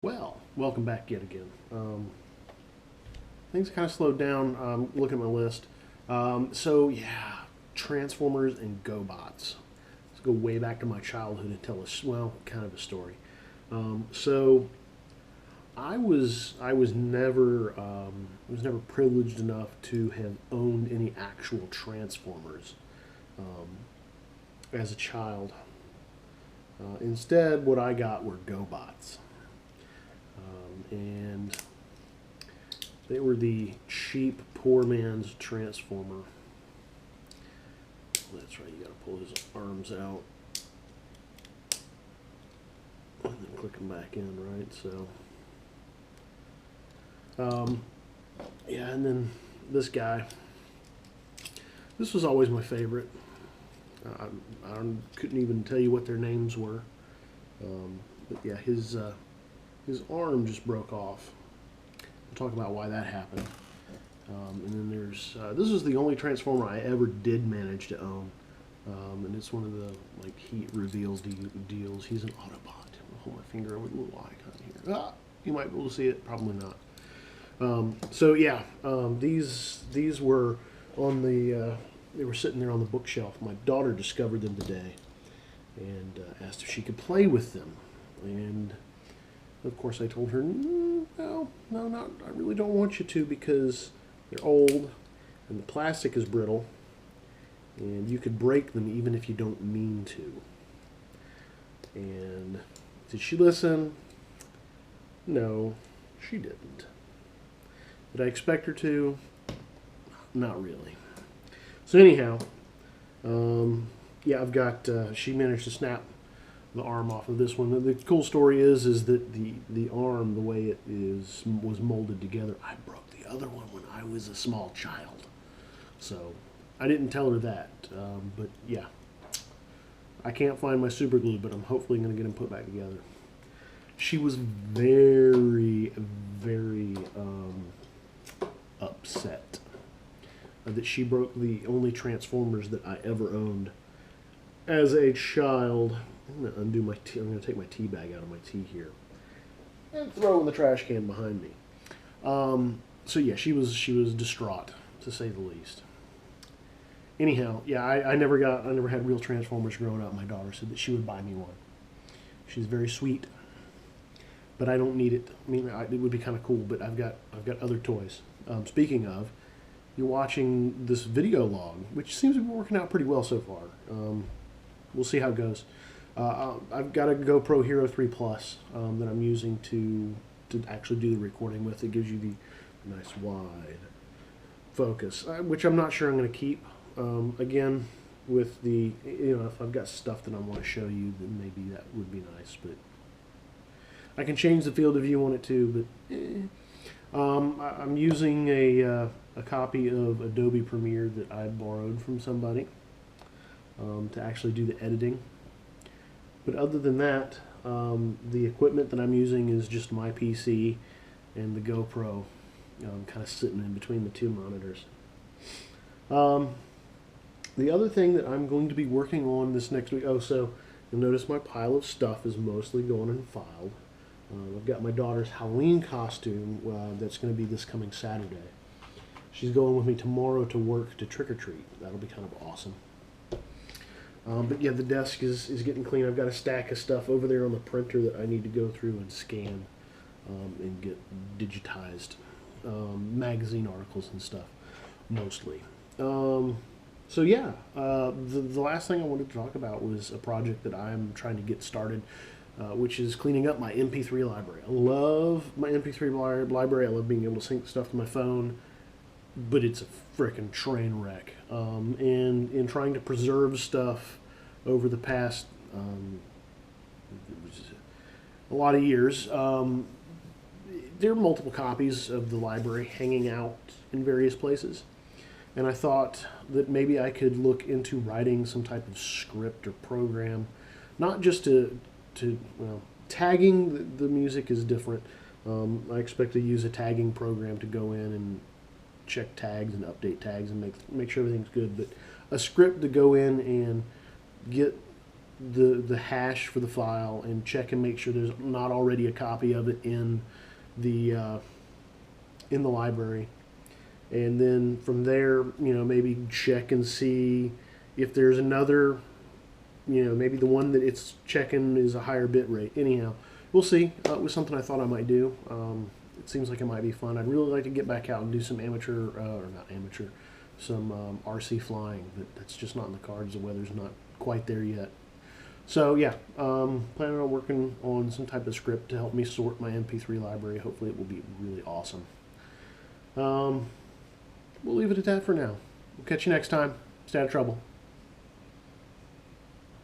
Well, welcome back yet again. Things kind of slowed down. Looking at my list. Yeah, Transformers and GoBots. Let's go way back to my childhood and tell us, well, kind of a story. So I was never privileged enough to have owned any actual Transformers as a child. Instead, what I got were GoBots, and they were the cheap poor man's Transformer. That's right. You got to pull his arms out and then click them back in, right? Um, yeah, and then this guy. This was always my favorite. I couldn't even tell you what their names were. But yeah, his arm just broke off. We'll talk about why that happened. And then there's this is the only Transformer I ever did manage to own, and it's one of the like heat reveals deals. He's an Autobot. I'll hold my finger over the little icon here. You might be able to see it. Probably not. These were on the they were sitting there on the bookshelf. My daughter discovered them today and asked if she could play with them. And of course, I told her, no, not. I really don't want you to because they're old and the plastic is brittle, and you could break them even if you don't mean to. And did she listen? No, she didn't. Did I expect her to? Not really. So anyhow, yeah, I've got. She managed to snap the arm off of this one. The cool story is that the arm, the way it was molded together, I broke the other one when I was a small child. So I didn't tell her that, but yeah, I can't find my super glue, but I'm hopefully going to get them put back together. She was very, very upset that she broke the only Transformers that I ever owned as a child. I'm going to undo my tea. I'm going to take my tea bag out of my tea here and throw it in the trash can behind me. So yeah, she was distraught to say the least. Anyhow, yeah, I never had real Transformers growing up. My daughter said that she would buy me one. She's very sweet, but I don't need it. I mean, it would be kind of cool, but I've got other toys. Speaking of, you're watching this video log, which seems to be working out pretty well so far. We'll see how it goes. I've got a GoPro Hero 3 Plus that I'm using to actually do the recording with. It gives you the nice wide focus, which I'm not sure I'm going to keep. Again, with the if I've got stuff that I want to show you, then maybe that would be nice. But I can change the field of view on it too. But I'm using a copy of Adobe Premiere that I borrowed from somebody to actually do the editing. But other than that, the equipment that I'm using is just my PC and the GoPro, kind of sitting in between the two monitors. The other thing that I'm going to be working on this next week, so you'll notice my pile of stuff is mostly going and filed. I've got my daughter's Halloween costume that's going to be this coming Saturday. She's going with me tomorrow to work to trick or treat. That'll be kind of awesome. But yeah, the desk is getting clean. I've got a stack of stuff over there on the printer that I need to go through and scan and get digitized. Magazine articles and stuff, mostly. The last thing I wanted to talk about was a project that I'm trying to get started, which is cleaning up my MP3 library. I love my MP3 library. I love being able to sync stuff to my phone, but it's a frickin' train wreck. And in trying to preserve stuff over the past a lot of years, there are multiple copies of the library hanging out in various places. And I thought that maybe I could look into writing some type of script or program, not just tagging the music is different. I expect to use a tagging program to go in and check tags and update tags and make sure everything's good. But a script to go in and get the hash for the file and check and make sure there's not already a copy of it in the library. And then from there, maybe check and see if there's another, maybe the one that it's checking is a higher bit rate. Anyhow, we'll see. It was something I thought I might do. It seems like it might be fun. I'd really like to get back out and do some amateur, or not amateur, some RC flying, but that's just not in the cards. The weather's not quite there yet. So yeah, planning on working on some type of script to help me sort my MP3 library. Hopefully it will be really awesome. We'll leave it at that for now. We'll catch you next time. Stay out of trouble.